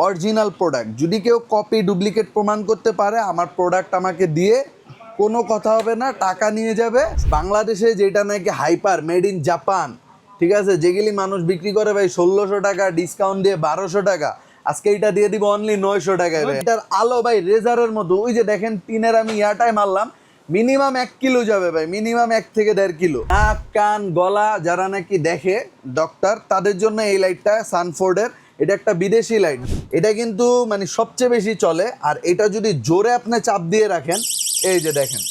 Original product. যদি কেউ copy duplicate প্রমাণ করতে পারে, আমার প্রোডাক্ট আমাকে দিয়ে কোনো কথা হবে না, টাকা নিয়ে যাবে। বাংলাদেশে যেটা নাকি হাইপার মেড ইন জাপান, ঠিক আছে, যেগুলি মানুষ বিক্রি করে ভাই 1600 টাকা, ডিসকাউন্ট দিয়ে 1200 টাকা, আজকে এটা দিয়ে দিব অনলি 900 টাকায় ভাই। এটার আলো ভাই রেজারের মতো। ওই যে দেখেন টিনের আমি ইয়াটাই মারলাম, মিনিমাম 1 কিলো যাবে ভাই, মিনিমাম 1 থেকে 1.5 কিলো। নাক কান গলা যারা নাকি দেখে ডক্টর, তাদের জন্য এই লাইটটা সানফোর্ডের। এটা একটা বিদেশি লাইট, এটা কিন্তু মানে সবচেয়ে বেশি চলে। আর এটা যদি জোরে আপনি চাপ দিয়ে রাখেন, এই যে দেখেন,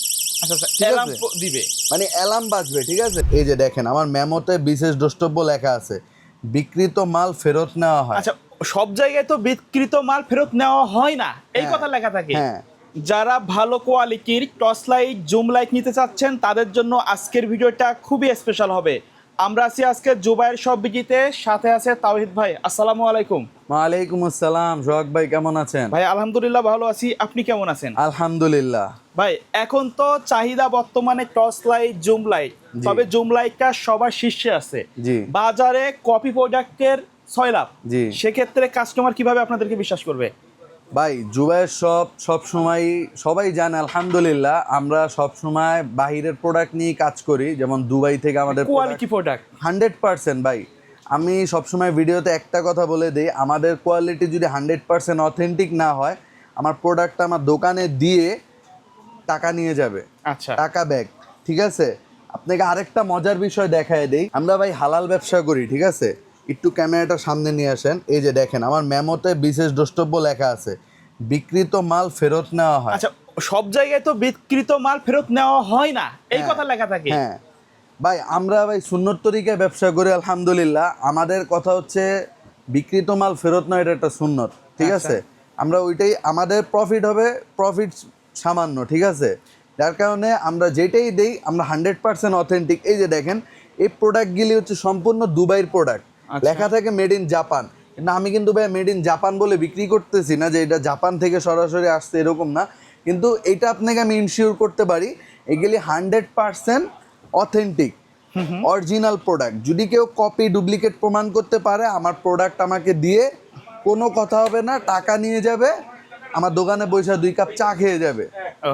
আচ্ছা আচ্ছা, ঠিক আছে? অ্যালার্ম দিবে। মানে অ্যালার্ম বাজবে, ঠিক আছে? এই যে দেখেন আমার মেমোতে বিশেষ দ্রষ্টব্য লেখা আছে, বিক্রিত মাল ফেরত নেওয়া হয়। আচ্ছা, সব জায়গায় তো বিক্রিত মাল ফেরত নেওয়া হয় না, এই হ্যাঁ, কথা লেখা থাকে। হ্যাঁ। যারা ভালো কোয়ালিটির টর্চ লাইট, জুম লাইট নিতে চাচ্ছেন, তাদের জন্য আজকের ভিডিওটা খুবই স্পেশাল হবে। আমরা আছি আজকে জুবাইর সব বিজিতে, সাথে আছে তাওহিদ ভাই। আসসালামু আলাইকুম। ওয়ালাইকুম আসসালাম। সোহাগ ভাই কেমন আছেন? ভাই আলহামদুলিল্লাহ ভালো আছি, আপনি কেমন আছেন? আলহামদুলিল্লাহ। ভাই এখন তো চাহিদা বর্তমানে টর্চ লাইট, জুম লাইট, জি। তবে জুম লাইটটা সবার শীর্ষে আছে। জি। বাজারে কপি প্রোডাক্টের সয়লাভ। জি। সেক্ষেত্রে কাস্টমার কিভাবে আপনাদেরকে বিশ্বাস করবে? ভাই জুবাইয়ের সব সময় সবাই জানে আলহামদুলিল্লাহ, আমরা সব সময় বাহিরের প্রোডাক্ট নিয়ে কাজ করি, যেমন দুবাই থেকে আমাদের কোয়ালিটি প্রোডাক্ট 100% ভাই। আমি সবসময় ভিডিওতে একটা কথা বলে দিই, আমাদের কোয়ালিটি যদি 100% অথেন্টিক না হয়, আমার প্রোডাক্টটা আমার দোকানে দিয়ে টাকা নিয়ে যাবে। আচ্ছা। টাকা ব্যাক, ঠিক আছে? আপনাকে আরেকটা মজার বিষয় দেখায় দেই, আমরা ভাই হালাল ব্যবসা করি, ঠিক আছে? একটু ক্যামেরাটা সামনে নিয়ে আসেন। এই যে দেখেন আমার মেমোতে বিশেষ দ্রষ্টব্য লেখা আছে, বিক্রিত মাল ফেরত নেওয়া হয়। আচ্ছা, সব জায়গায় তো বিক্রিত মাল ফেরত নেওয়া হয় না, এই হ্যাঁ, কথা লেখা থাকে। হ্যাঁ ভাই, আমরা ভাই সুন্নত তরিকায় ব্যবসা করি আলহামদুলিল্লাহ। আমাদের কথা হচ্ছে বিক্রিত মাল ফেরত নয়, এটা একটা সুন্নত, ঠিক আচ্ছা। আছে? আমরা ওইটাই, আমাদের প্রফিট হবে, প্রফিট সামান্য, ঠিক আছে? যার কারণে আমরা যেটাই দেই আমরা 100% অথেন্টিক। এই যে দেখেন এই প্রোডাক্টগুলি হচ্ছে সম্পূর্ণ দুবাইয়ের প্রোডাক্ট, আচ্ছা। লেখা থাকে মেড ইন জাপান। কিন্তু আমি কিন্তু ভাই মেড ইন জাপান বলে বিক্রি করতেছি না, যে এটা জাপান থেকে সরাসরি আসছে এরকম না। কিন্তু এটা আপনাকে আমি ইনশিওর করতে পারি, এগুলি 100% অথেন্টিক অরিজিনাল প্রোডাক্ট। যদি কেউ কপি ডুপ্লিকেট প্রমাণ করতে পারে, আমার প্রোডাক্ট আমাকে দিয়ে কোনো কথা হবে না, টাকা নিয়ে যাবে, আমার দোকানে বসে 2 কাপ চা খেয়ে যাবে।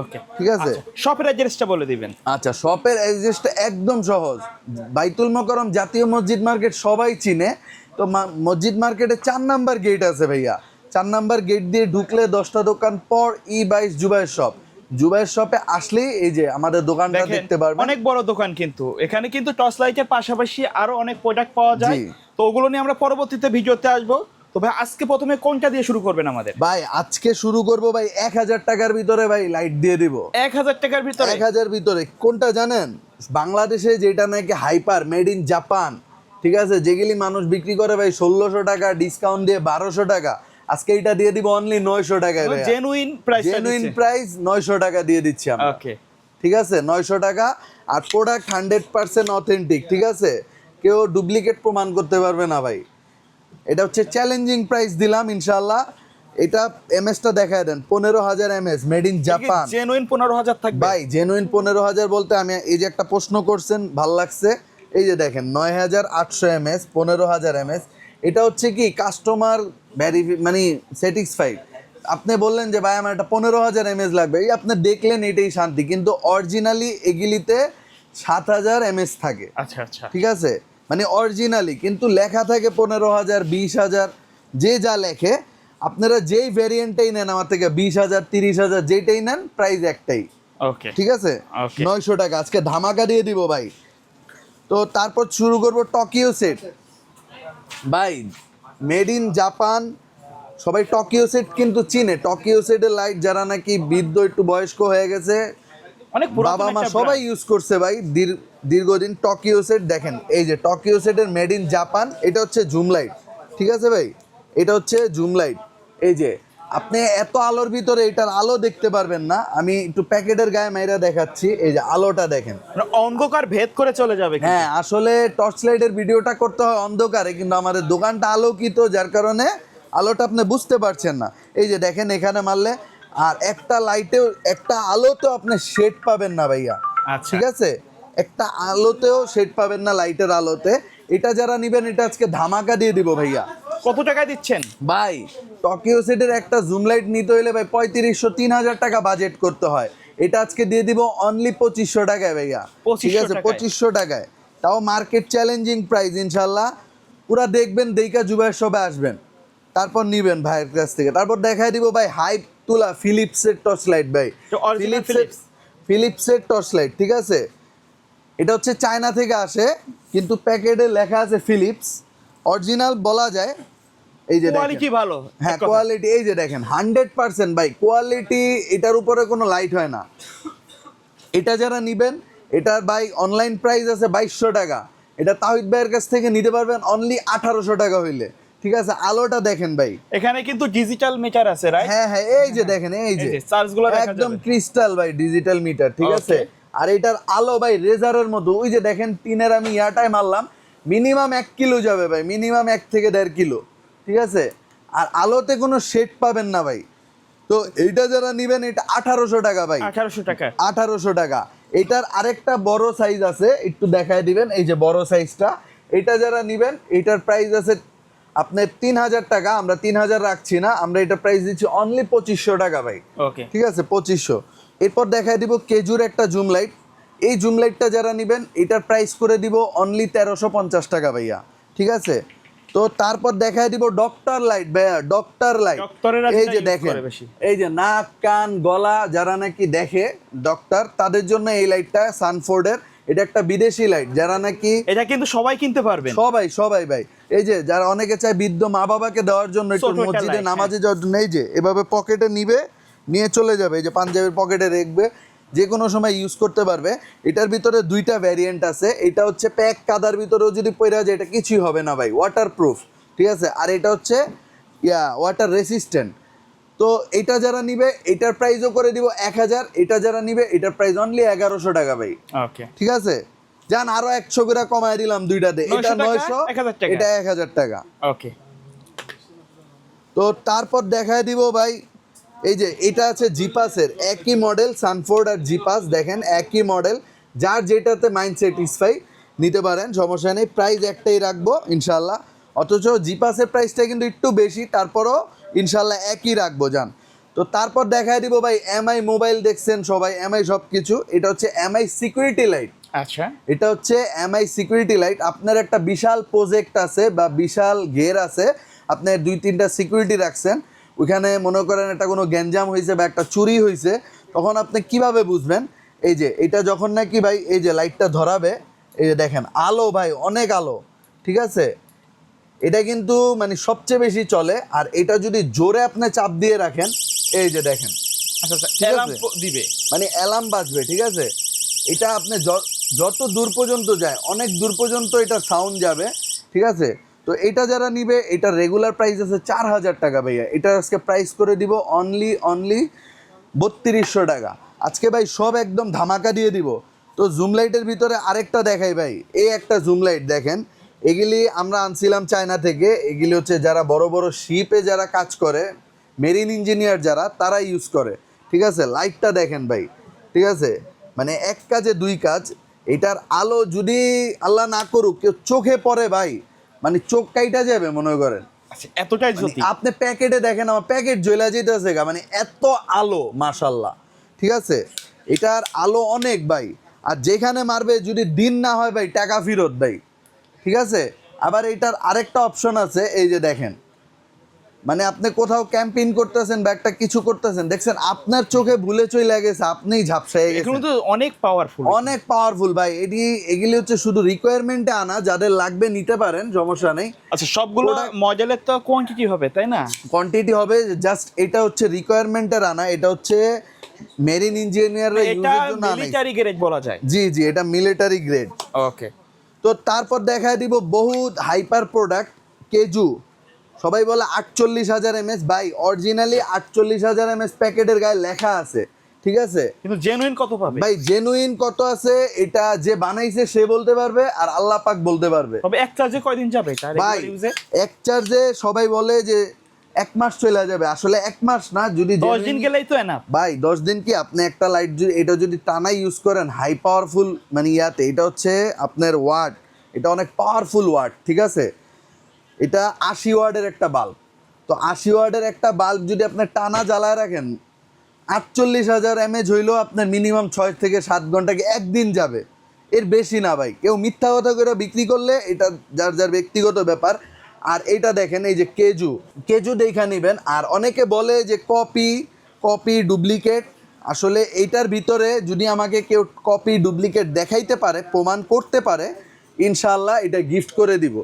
ওকে, ঠিক আছে? শপের অ্যাড্রেসটা বলে দিবেন। আচ্ছা, শপের অ্যাড্রেসটা একদম সহজ। বাইতুল মোকাররম জাতীয় মসজিদ মার্কেট সবাই চিনে তো, মসজিদ মার্কেটে 4 নাম্বার গেট আছে ভাইয়া। 4 নাম্বার গেট দিয়ে ঢুকলে 10টা দোকান পর E22 জুবাইর শপ। জুবাইর শপে আসলেই এই যে আমাদের দোকানটা দেখেন, দেখতে পারবেন। অনেক বড় দোকান, কিন্তু এখানে কিন্তু টর্চ লাইটের পাশাপাশি আরো অনেক প্রোডাক্ট পাওয়া যায়। জি। তো ওগুলো নিয়ে আমরা পরবর্তীতে ভিডিওতে আসবো। তো ভাই আজকে প্রথমে কোনটা দিয়ে শুরু করবেন আমাদের? ভাই আজকে শুরু করব ভাই 1000 টাকার ভিতরে ভাই লাইট দিয়ে দিব। 1000 টাকার ভিতরে? 1000 ভিতরে কোনটা জানেন? বাংলাদেশে যেটা নাকি হাইপার মেড ইন জাপান, ঠিক আছে, যেগুলি মানুষ বিক্রি করে ভাই 1600 টাকা, ডিসকাউন্ট দিয়ে 1200 টাকা, আজকে এটা দিয়ে দিব অনলি 900 টাকায় ভাই। জেনুইন প্রাইস, জেনুইন প্রাইস 900 টাকা দিয়ে দিচ্ছি আমরা। ওকে, ঠিক আছে, 900 টাকা। আর প্রোডাক্ট 100% অথেন্টিক, ঠিক আছে? কেউ ডুপ্লিকেট প্রমাণ করতে পারবে না ভাই। এটা হচ্ছে চ্যালেঞ্জিং প্রাইস দিলাম ইনশাআল্লাহ। এটা এমএসটা দেখায় দেন, 15000 MS made in Japan. Genuine 15000 থাকবে ভাই জেনুইন 15000 বলতে আমি এই যে একটা প্রশ্ন করছেন ভাল লাগছে, এই যে দেখেন 9800 এমএস, 15000 এমএস। এটা হচ্ছে কি কাস্টমার মানে স্যাটিসফাইড। আপনি বললেন যে ভাই আমার একটা 15000 এমএস লাগবে, এই আপনি দেখলেন এটাই শান্তি। কিন্তু অরিজিনালি এগুলিতে 7000 এমএস থাকে। আচ্ছা আচ্ছা, ঠিক আছে, মানে অরিজিনালি, কিন্তু লেখা থাকে 15000 20000, যে যা লেখে। আপনারা যেই ভ্যারিয়েন্টটাই নেন আমার থেকে, 20000 30000 যেটাই নেন, প্রাইস একটাই। ওকে, ঠিক আছে, Okay. 900 টাকা আজকে ধামাকা দিয়ে দিব ভাই। তো তারপর শুরু করব টোকিও সেট। ভাই মেড ইন জাপান, সবাই টোকিও সেট কিন্তু চিনে। টোকিও সেটের লাইট যারা নাকি বৃদ্ধ, একটু বয়স্ক হয়ে গেছে, অনেক পুরাতন বাবা মা একটা সবাই brand। ইউজ করছে ভাই দীর্ঘদিন। টোকিও সেট দেখেন, এই যে টোকিও সেটের মেড ইন জাপান। এটা হচ্ছে জুম লাইট, ঠিক আছে ভাই? এটা হচ্ছে জুম লাইট। এই যে আপনি এত আলোর ভিতরে এটার আলো দেখতে পারবেন না, আমি একটু প্যাকেটের গায়ে মাইরা দেখাচ্ছি। এই যে আলোটা দেখেন, মানে অন্ধকার ভেদ করে চলে যাবে কিন্তু। হ্যাঁ আসলে টর্চ লাইটের ভিডিওটা করতে হয় অন্ধকারে, কিন্তু আমাদের দোকানটা আলোকিত, যার কারণে আলোটা আপনি বুঝতে পারছেন না। এই যে দেখেন এখানে মারলে, আর একটা লাইটেও, একটা আলোতেও আপনি শেড পাবেন না ভাইয়া। আচ্ছা। ঠিক আছে, একটা আলোতেও শেড পাবেন না লাইটের আলোতে। এটা যারা নিবেন, এটা আজকে ধামাকা দিয়ে দিব ভাইয়া। কত টাকায় দিচ্ছেন ভাই টোকিও সেটের একটা জুম লাইট নিতে হলে ভাই 3500-3000 টাকা বাজেট করতে হয়, এটা আজকে দিয়ে দিব অনলি 2500 টাকায় ভাইয়া। ঠিক 2500 আছে, টাকায়। 2500 টাকায়, তাও মার্কেট চ্যালেঞ্জিং প্রাইস ইনশাল্লাহ। পুরা দেখবেন দেইকা জুবাইয়ের সবে আসবেন, তারপর নিবেন ভাইয়ের কাছ থেকে। তারপর দেখাই দিব ভাই হাইপ তুলা ফিলিপসের টর্চ লাইট ভাই, তো original Philips। ফিলিপসের টর্চ লাইট। ঠিক আছে, এটা হচ্ছে চায়না থেকে আসে, কিন্তু প্যাকেটে লেখা আছে ফিলিপস, অরিজিনাল বলা যায়। এই যে দেখেন, কোয়ালিটি ভালো, হ্যাঁ এক কথা। কোয়ালিটি এই যে দেখেন 100% ভাই কোয়ালিটি, এটার উপরে কোনো লাইট হয় না। এটা যারা নিবেন, এটার ভাই অনলাইন প্রাইস আছে 2200 টাকা, এটা তাহিদ ভাইয়ের কাছ থেকে নিতে পারবেন অনলি 1800 টাকা হইলে। ঠিক আছে, আলোটা দেখেন ভাই, এখানে কিন্তু ডিজিটাল মিটার আছে, রাইট? হ্যাঁ হ্যাঁ এই যে দেখেন, এই যে চার্জগুলো দেখা একদম যাবে। ক্রিস্টাল ভাই, ডিজিটাল মিটার। ঠিক আছে, আর এটার আলো ভাই রেজারের মতো। ওই যে দেখেন টিনের আমি ইয়াটাই মারলাম, মিনিমাম 1 কিলো যাবে ভাই, মিনিমাম 1 থেকে 1.5 কিলো। ঠিক আছে, আর আলোতে কোনো শেড পাবেন না ভাই। তো এইটা যারা নিবেন, এটা 1800 টাকা ভাই, 1800 টাকা। 1800 টাকা। এটার আরেকটা বড় সাইজ আছে, একটু দেখায় দিবেন, এই যে বড় সাইজটা। এটা যারা নিবেন, এটার প্রাইস আছে আপনার 3000 টাকা, আমরা 3000 রাখছি না, আমরা এটা প্রাইস দিচ্ছি অনলি 2500 টাকা ভাই। ওকে, ঠিক আছে, 2500। এরপর দেখায় দিব কেজুর একটা জুম লাইট। এই জুম লাইটটা যারা নিবেন, এটার প্রাইস করে দিব অনলি 1350 টাকা ভাইয়া। ঠিক আছে, তো তারপর দেখায় দিব ডক্টর লাইট ভাইয়া, ডক্টর লাইট। ডক্টরেরা এই যেটা যে use দেখেন, করে বেশি। এই যে নাক কান গলা যারা নাকি দেখে ডক্টর, তাদের জন্য এই লাইটটা সানফোর্ডের। এটা একটা বিদেশি লাইট, যারা নাকি এটা কিন্তু সবাই কিনতে পারবেন। সবাই সবাই ভাই, এই যে যারা অনেকে চায় বৃদ্ধ মা বাবাকে দেওয়ার জন্য, একটু ছোট একটা মসজিদে light, নামাজে যাওয়ার জন্য, এই যে এভাবে পকেটে নিবে, নিয়ে চলে যাবে, এই যে পাঞ্জাবের পকেটে রাখবে, যে কোনো সময় ইউজ করতে পারবে। এটার ভিতরে দুইটা ভ্যারিয়েন্ট আছে, এটা হচ্ছে প্যাক কাদার ভিতরেও যদি পড়ে যায় এটা কিছুই হবে না ভাই, ওয়াটার প্রুফ। ঠিক আছে, আর এটা হচ্ছে ওয়াটার রেসিস্ট্যান্ট। তো এটা যারা নিবে, এটার প্রাইসও করে দিব 1000। এটা যারা নিবে, এটার প্রাইস অনলি 1100 টাকা ভাই। ওকে, ঠিক আছে, যান আরো 100 করে কমায় দিলাম দুইটাতে, এটা 900 900, 1000 টাকা। এটা 1000 টাকা। ওকে, তো তারপর দেখায় দিব ভাই, এই যে এটা আছে জিপাসের একই মডেল, সানফোর্ড আর জিপাস, দেখেন একই মডেল, যার যেটাতে মাইন্ড স্যাটিসফাই নিতে পারেন, সমস্যা নেই। প্রাইস একটাই রাখবো ইনশাল্লাহ, অথচ জিপাসের প্রাইসটা কিন্তু একটু বেশি, তারপরও ইনশাল্লাহ একই রাখবো যান। তো তারপর দেখায় দিব ভাই এমআই মোবাইল, দেখছেন সবাই এমআই সব কিছু, এটা হচ্ছে এমআই সিকিউরিটি লাইট। আচ্ছা, এটা হচ্ছে এমআই সিকিউরিটি লাইট। আপনার একটা বিশাল প্রজেক্ট আছে বা বিশাল ঘের আছে, আপনি 2-3টা সিকিউরিটি রাখছেন, ওইখানে মনে করেন একটা কোনো গ্যাঞ্জাম হয়েছে বা একটা চুরি হয়েছে, তখন আপনি কিভাবে বুঝবেন? এই যে এটা যখন নাকি ভাই এই যে লাইটটা ধরাবে, এই যে দেখেন আলো ভাই, অনেক আলো। ঠিক আছে, এটা কিন্তু মানে সবচেয়ে বেশি চলে। আর এটা যদি জোরে আপনি চাপ দিয়ে রাখেন, এই যে দেখেন আচ্ছা, আচ্ছা, ঠিক অ্যালার্ম আছে। দিবে। মানে অ্যালার্ম বাজবে। ঠিক আছে, এটা আপনি যত দূর পর্যন্ত যায়, অনেক দূর পর্যন্ত এটা সাউন্ড যাবে। ঠিক আছে, তো এটা যারা নিবে, এটা রেগুলার প্রাইস আছে 4000 টাকা ভাইয়া, এটা আজকে প্রাইস করে দিব অনলি 3200 টাকা। আজকে ভাই সব একদম ধামাকা দিয়ে দিব। তো জুম লাইটের ভিতরে আরেকটা দেখাই ভাই, এই একটা জুম লাইট দেখেন, এগুলি আমরা আনছিলাম চায়না থেকে। এগুলি হচ্ছে যারা বড় বড় শিপে যারা কাজ করে, মেরিন ইঞ্জিনিয়ার যারা, তারা ইউজ করে। ঠিক আছে, লাইটটা দেখেন ভাই। ঠিক আছে, মানে এক কাজে দুই কাজ। এটার আলো যদি আল্লাহ না করুক কেউ চোখে পড়ে ভাই, মানে চোখ কাইটা যাবে মনে করেন। আচ্ছা, এতটাই মানে জ্যোতি। আপনি প্যাকেটে দেখেন, আমার প্যাকেট জ্বলা যেতেছে গা, মানে এত আলো মাশাল্লাহ। ঠিক আছে, এটার আলো অনেক ভাই, আর যেখানে মারবে যদি দিন না হয় ভাই, টাকা ফেরত ভাই। ঠিক আছে, আবার এটার আরেকটা অপশন আছে, এই যে দেখেন, মানে আপনি কোথাও ক্যাম্পিং করতেছেন বা একটা কিছু করতেছেন, দেখছেন আপনার চোখে ভুলে চলে গেছে, আপনিই ঝাপসায় গেছেন। এগুলো তো অনেক পাওয়ারফুল। অনেক পাওয়ারফুল ভাই। এগুলি হচ্ছে শুধু রিকোয়ারমেন্টে আনা, যাদের লাগবে নিতে পারেন, সমস্যা নেই। আচ্ছা, সবগুলো মডেলের তো কোয়ান্টিটি হবে, তাই না? কোয়ান্টিটি হবে, জাস্ট এটা হচ্ছে রিকোয়ারমেন্টের আনা, এটা হচ্ছে মেরিন ইঞ্জিনিয়াররা এটা ইউজের জন্য আনা। মিলিটারি গ্রেড বলা যায়। জি জি, এটা মিলিটারি গ্রেড। ওকে, তো তারপর দেখায় দিব বহুত হাইপার প্রোডাক্ট কেজু। সবাই বলে 48,000 mAh, ভাই অরিজিনালি 48,000 mAh প্যাকেটের গায়ে লেখা আছে। ঠিক আছে, কিন্তু জেনুইন কত পাবে? ভাই জেনুইন কত আছে এটা যে বানাইছে সে বলতে পারবে, আর আল্লাহ পাক বলতে পারবে। তবে এক চার্জে কয়দিন যাবে এটা ভাই রেগুলার ইউজে? এক চার্জে সবাই বলে যে 1 মাস চলে যাবে, আসলে 1 মাস না, যদি 10 দিন গেলেই তো এনাফ। ভাই 10 দিন কি, আপনি একটা লাইট যদি এটা যদি টানা ইউজ করেন হাই পাওয়ারফুল, মানে ইয়াতে এটা হচ্ছে আপনার ওয়াট, এটা অনেক পাওয়ারফুল ওয়াট। ঠিক আছে, এটা 80 ওয়াটের একটা বাল্ব। তো 80 ওয়াটের একটা বাল্ব যদি আপনি টানা জ্বালায় রাখেন 48,000 mAh হইলেও আপনার মিনিমাম 6 থেকে 7 ঘন্টাকে একদিন যাবে, এর বেশি না ভাই। কেউ মিথ্যা কথা করে বিক্রি করলে এটা যার যার ব্যক্তিগত ব্যাপার। আর এইটা দেখেন, এই যে কেজু দেখা নেবেন। আর অনেকে বলে যে কপি ডুপ্লিকেট, আসলে এইটার ভিতরে যদি আমাকে কেউ কপি ডুপ্লিকেট দেখাইতে পারে, প্রমাণ করতে পারে, ইনশাআল্লাহ এটা গিফট করে দিব,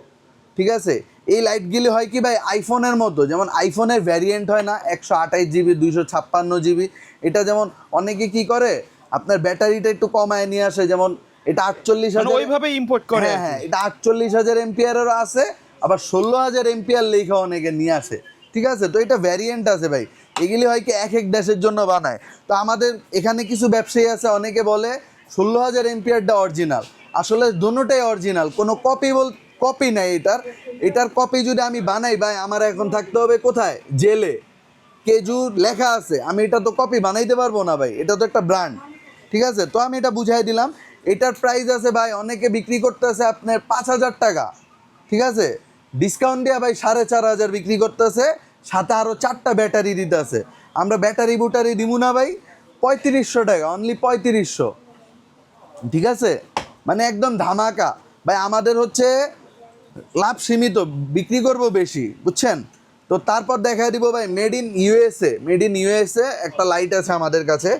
ঠিক আছে। এই লাইটগুলি হয় কি ভাই, আইফোনের মতো, যেমন আইফোনের ভ্যারিয়েন্ট হয় না 128 জিবি 256 জিবি, এটা যেমন অনেকে কি করে আপনার ব্যাটারিটা একটু কমায় নিয়ে আসে, যেমন এটা 48,000 ওইভাবে ইম্পোর্ট করে। হ্যাঁ, এটা 48,000 এমপিয়ারেরও আছে, আবার 16,000 এমপিয়ার লেখা অনেকে নিয়ে আসে, ঠিক আছে। তো এটা ভ্যারিয়েন্ট আছে ভাই, এগুলি হয় কি এক এক দেশের জন্য বানায়। তো আমাদের এখানে কিছু ব্যবসায়ী আছে, অনেকে বলে 16,000 এমপিয়ারটা অরিজিনাল, আসলে দুটোটাই অরিজিনাল, কোনো কপি নাই। এটার কপি যদি আমি বানাই ভাই, আমার এখন থাকতে হবে কোথায়, জেলে। কেজু লেখা আছে, আমি এটা তো কপি বানাইতে পারবো না ভাই, এটা তো একটা ব্র্যান্ড, ঠিক আছে। তো আমি এটা বুঝাই দিলাম। এটার প্রাইস আছে ভাই, অনেকে বিক্রি করতেছে আপনার 5,000 টাকা, ঠিক আছে। ডিসকাউন্ট দিয়ে ভাই 4,500 বিক্রি করতেছে, সাথে আরও 4টা ব্যাটারি দিতেছে। আমরা ব্যাটারি বুটারি দিব না ভাই, 3500 টাকা, অনলি 3500, ঠিক আছে। মানে একদম ধামাকা ভাই। আমাদের হচ্ছে লাভ সীমিত, বিক্রি করব বেশি, বুঝছেন। তো তারপর দেখাই দিব ভাই মেড ইন ইউএসএ একটা লাইট আছে আমাদের কাছে,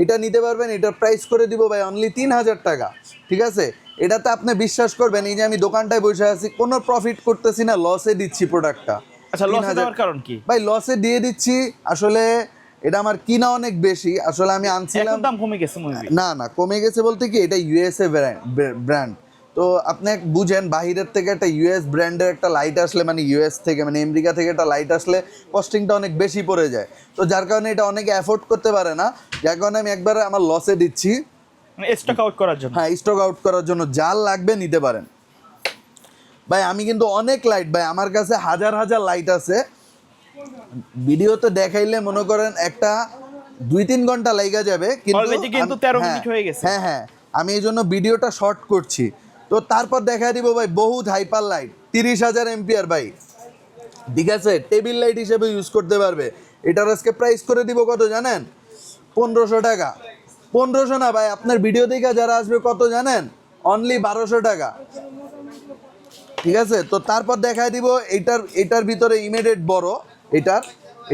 এটা নিতে পারবেন। এটার প্রাইস করে দিব ভাই অনলি 3,000 টাকা, ঠিক আছে। এটাতে আপনি বিশ্বাস করবেন, এই যে আমি দোকানটায় বসে আছি, কোনো প্রফিট করতেছি না, লসে দিচ্ছি প্রোডাক্টটা। আচ্ছা, লসে দেওয়ার কারণ কি ভাই? লসে দিয়ে দিচ্ছি, আসলে এটা আমার কিনা অনেক বেশি, আসলে আমি আনছিলাম, দাম কমে গেছে মেবি। না কমে গেছে বলতে কি, এটা ইউএসএ ব্র্যান্ড। তো আপনি বুঝেন, বাহিরের থেকে একটা ইউএস ব্র্যান্ডের একটা লাইট আসলে, মানে ইউএস থেকে, মানে আমেরিকা থেকে একটা লাইট আসলে কস্টিংটা অনেক বেশি পড়ে যায়। তো যার কারণে এটা অনেকে অ্যাফোর্ড করতে পারে না, যার কারণে আমি একবারে আমার লসে দিচ্ছি। স্টক আউট করার জন্য, হ্যাঁ, স্টক আউট করার জন্য, যার লাগবে নিতে পারেন ভাই। আমি কিন্তু অনেক লাইট ভাই, আমার কাছে হাজার হাজার লাইট আছে, ভিডিওতে দেখাইলে মনে করেন একটা 2-3 ঘন্টা লাগা যাবে, অলরেডি কিন্তু 13 মিনিট হয়ে গেছে। হ্যাঁ, আমি এই জন্য ভিডিওটা শর্ট করছি। তো তারপর দেখা দিব ভাই বহুত হাইপার লাইট, 30,000 এমপিয়ার ভাই, ঠিক আছে। টেবিল লাইট হিসেবে ইউজ করতে পারবে। এটার আজকে প্রাইস করে দিব কত জানেন? 1500 টাকা। 1500 না ভাই, আপনার ভিডিও দেখে যারা আসবে কত জানেন? অনলি 1200 টাকা, ঠিক আছে। তো তারপর দেখায় দিব এটার ভিতরে ইমিডিয়েট বড়,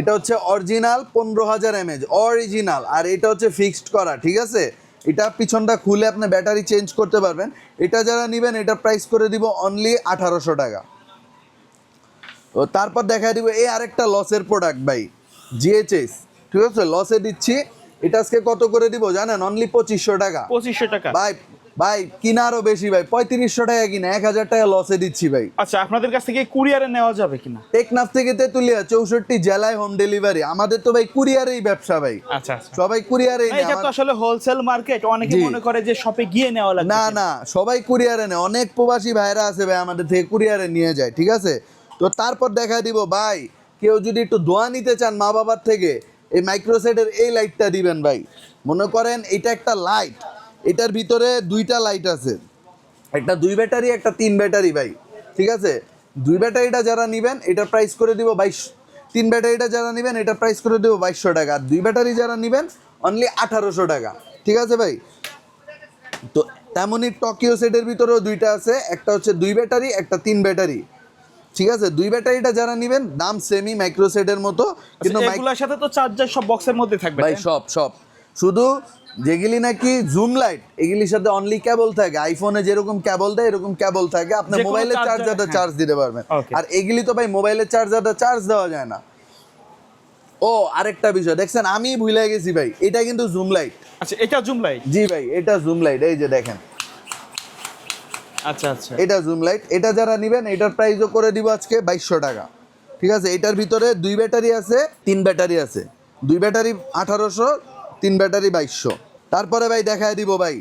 এটা হচ্ছে অরিজিনাল 15,000 mAh অরিজিনাল, আর এটা হচ্ছে ফিক্সড করা, ঠিক আছে। এটা পিছনটা খুলে আপনি ব্যাটারি চেঞ্জ করতে পারবেন। এটা যারা নেবেন, এটা প্রাইস করে দিব অনলি 1800 টাকা। তো তারপর দেখায় দিব এই আরেকটা লসের প্রোডাক্ট ভাই, জিএচএস, ঠিক আছে, লসে দিচ্ছি। এটা আজকে কত করে দিব জানেন? অনলি 2500 টাকা। 2500 টাকা ভাই কিনা আরো বেশি ভাই, 3500 টাকা কিনা, 1000 টাকা লসে দিচ্ছি ভাই। আচ্ছা, আপনাদের কাছ থেকে কুরিয়ারে নেওয়া যাবে কিনা? টেকনাফ থেকে তেতুলিয়া 64 জেলায় হোম ডেলিভারি। আমাদের তো ভাই কুরিয়ারেই ব্যবসা ভাই, আচ্ছা, সবাই কুরিয়ারেই নেয়। এটা তো আসলে হোলসেল মার্কেট, অনেকে মনে করে যে শপে গিয়ে নেওয়া লাগবে। না, সবাই কুরিয়ারে নেয়, অনেক প্রবাসী ভাইরা আছে ভাই আমাদের থেকে কুরিয়ারে নিয়ে যায়, ঠিক আছে। তো তারপর দেখা দিব ভাই, কেউ যদি একটু দোয়া নিতে চান মা বাবার থেকে, এই মাইক্রোসেটের এই লাইটটা দিবেন ভাই। মনে করেন এটা একটা লাইট, এটার ভিতরে 2টা লাইট আছে, একটা 2 ব্যাটারি, একটা 3 ব্যাটারি ভাই, ঠিক আছে। 2 ব্যাটারিটা যারা নেবেন এটার প্রাইস করে দিব 3 ব্যাটারিটা যারা নেবেন এটার প্রাইস করে দিব 2200 টাকা, আর 2 ব্যাটারি যারা নেবেন অনলি 1800 টাকা, ঠিক আছে ভাই। তো তেমনই টোকিও সেটের ভিতরেও 2টা আছে, একটা হচ্ছে 2 ব্যাটারি, একটা 3 ব্যাটারি, ঠিক আছে। 2 ব্যাটারিটা যারা নেবেন দাম সেমি মাইক্রোসেটের মতো, কিন্তু এগুলোর সাথে তো চার্জার সব বক্সের মধ্যে থাকবে ভাই, সব শুধু যেগুলি নাকি জুম লাইট, এগুলির সাথে অনলি কেবল থাকে। আইফোনে যেরকম কেবল দেয় এরকম কেবল থাকে, আপনার মোবাইলের চার্জারটা চার্জ দিতে পারবেন। আর এগুলি তো ভাই মোবাইলের চার্জারটা চার্জ দেওয়া যায় না। ও আরেকটা বিষয় দেখছেন, আমি ভুলে গেছি ভাই, এটা কিন্তু জুম লাইট। আচ্ছা, এটা জুম লাইট? জি ভাই, এটা জুম লাইট, এই যে দেখেন। আচ্ছা, এটা জুম লাইট। এটা যারা নেবেন এটার প্রাইসও করে দিব আজকে 2200 টাকা, ঠিক আছে। এটার ভিতরে 2 ব্যাটারি আছে, 3 ব্যাটারি আছে। 2 ব্যাটারি 1800, 3 ব্যাটারি 2200। তারপরে ভাই দেখায় দিব ভাই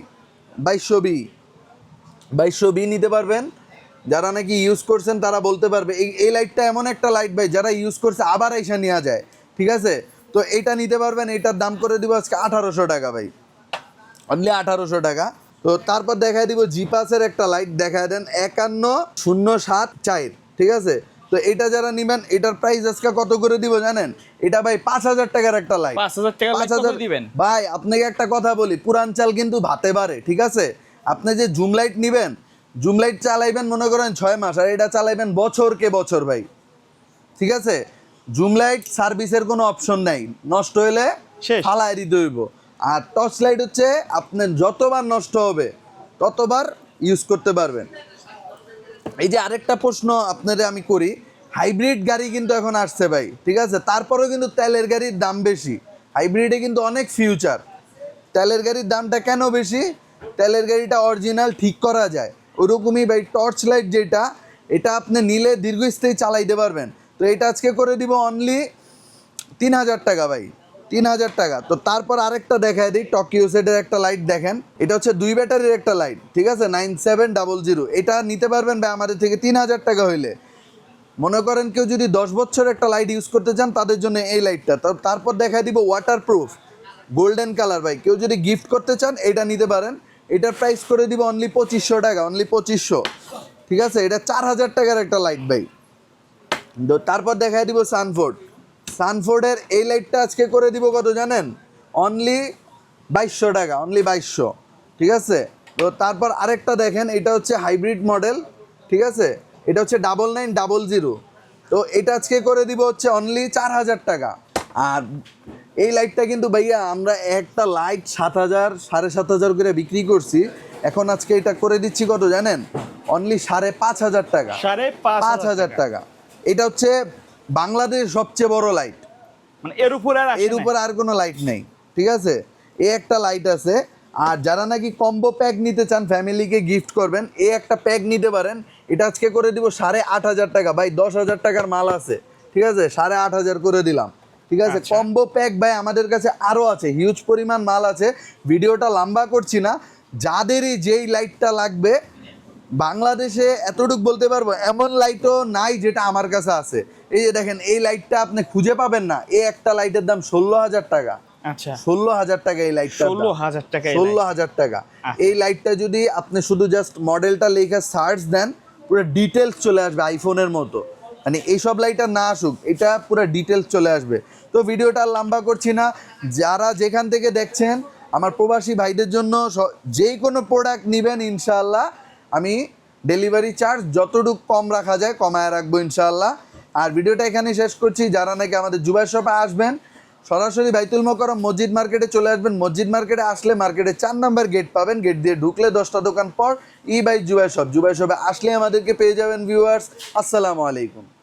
2200 বি নিতে পারবেন। যারা নাকি ইউজ করছেন তারা বলতে পারবে, এই লাইটটা এমন একটা লাইট ভাই, যারা ইউজ করছে আবার আইসা নেওয়া যায়, ঠিক আছে। তো এটা নিতে পারবেন, এটার দাম করে দিব আজকে 1800 টাকা ভাই, অনলি 1800 টাকা। তো তারপর দেখায় দিব জিপাসের একটা লাইট, দেখায় দেন 51074, ঠিক আছে। তো তো এটা যারা নেবেন এটার প্রাইস আজকে কত করে দিব জানেন? এটা ভাই 5000 টাকার একটা লাইট। 5000 টাকা লাইট কত দিবেন ভাই? আপনাকে একটা কথা বলি, পুরান চাল কিন্তু ভাতে বাড়ে, ঠিক আছে? আপনি যে জুম লাইট নিবেন, জুম লাইট চালাইবেন মনে করেন 6 মাস, আর এটা চালাইবেন বছরকে বছর ভাই, ঠিক আছে? জুম লাইট সার্ভিসের কোনো অপশন নাই, নষ্ট হলে শেষ, ফালাই দিতে হইব। আর টর্চ লাইট হচ্ছে আপনার যতবার নষ্ট হবে ততবার ইউজ করতে পারবেন। এই যে আরেকটা প্রশ্ন আপনাদের আমি করি, হাইব্রিড গাড়ি কিন্তু এখন আসছে ভাই, ঠিক আছে? তারপরেও কিন্তু তেলের গাড়ির দাম বেশি, হাইব্রিডে কিন্তু অনেক ফিউচার। তেলের গাড়ির দামটা কেন বেশি? তেলের গাড়িটা অরিজিনাল ঠিক করা যায়, ওরকমই ভাই টর্চ লাইট যেটা, এটা আপনি নিলে দীর্ঘস্থায়ী চালাইতে পারবেন। তো এটা আজকে করে দিব অনলি 3000 টাকা ভাই, 3000 টাকা। তো তারপর আরেকটা দেখায় দিই, টোকিও সেটের একটা লাইট দেখেন, এটা হচ্ছে 2 ব্যাটারির একটা লাইট, ঠিক আছে? 9700, এটা নিতে পারবেন ভাই আমাদের থেকে 3000 টাকা হইলে। মনে করেন কেউ যদি 10 বছর একটা লাইট ইউজ করতে চান তাদের জন্য এই লাইটটা। তারপর দেখায় দিব ওয়াটারপ্রুফ গোল্ডেন কালার ভাই, কেউ যদি গিফট করতে চান এটা নিতে পারেন। এটার প্রাইস করে দিব অনলি 2500 টাকা, অনলি 2500, ঠিক আছে? এটা 4000 টাকার একটা লাইট ভাই। তো তারপর দেখায় দিব সানফোর্ড, সানফোর্ডের এই লাইটটা আজকে করে দিব কত জানেন? অনলি 2200 টাকা, অনলি 2200, ঠিক আছে? তো তারপর আরেকটা দেখেন, এটা হচ্ছে হাইব্রিড মডেল, ঠিক আছে? এটা হচ্ছে 9900, তো এটা আজকে করে দিব হচ্ছে অনলি 4000 টাকা। আর এই লাইটটা কিন্তু ভাইয়া আমরা একটা লাইট 7000 7500 করে বিক্রি করছি, এখন আজকে এটা করে দিচ্ছি কত জানেন? অনলি 5500 টাকা, 5500 টাকা। এটা হচ্ছে বাংলাদেশের সবচেয়ে বড় লাইট, মানে এর উপরে আর কোনো লাইট নেই, ঠিক আছে? এই একটা লাইট আছে। আর যারা নাকি কম্বো প্যাক নিতে চান, ফ্যামিলিকে গিফট করবেন, এই একটা প্যাক নিতে পারেন। এটা আজকে করে দিব 8500 টাকা ভাই, 10000 টাকার মাল আছে, ঠিক আছে? 8500 করে দিলাম, ঠিক আছে? কম্বো প্যাক ভাই আমাদের কাছে আরও আছে, হিউজ পরিমাণ মাল আছে, ভিডিওটা লম্বা করছি না। যাদেরই যেই লাইটটা লাগবে, বাংলাদেশে এতটুকু বলতে পারবো এমন লাইটও নাই যেটা আমার কাছে আছে। এই যে দেখেন, এই লাইটটা আপনি খুঁজে পাবেন না, এই একটা লাইটের দাম 16000 টাকা। আচ্ছা, 16000 টাকা এই লাইটটা, 16000 টাকা, 16000 টাকা। এই লাইটটা যদি আপনি শুধু জাস্ট মডেলটা লেখা সার্চ দেন, পুরো ডিটেলস চলে আসবে আইফোনের মতো। মানে এইসব লাইটার না আসুক, এটা পুরো ডিটেলস চলে আসবে। তো ভিডিওটা আর লম্বা করছি না, যারা যেখান থেকে দেখছেন আমার প্রবাসী ভাইদের জন্য যেই কোনো প্রোডাক্ট নেবেন ইনশাআল্লাহ আমি ডেলিভারি চার্জ যতটুকু কম রাখা যায় কমায় রাখবো ইনশাআল্লাহ। আর ভিডিওটা এখানে শেষ করছি। যারা নাকি আমাদের জুবাইর শপে আসবেন, সরাসরি বাইতুল মোকাররম মসজিদ মার্কেটে চলে আসবেন। মসজিদ মার্কেটে আসলে মার্কেটে 4 নম্বর গেট পাবেন, গেট দিয়ে ঢুকলে 10টা দোকান পর E by Jubair shop, Jubair শপে আসলে আমাদেরকে পেয়ে যাবেন। ভিউয়ার্স, আসসালামু আলাইকুম।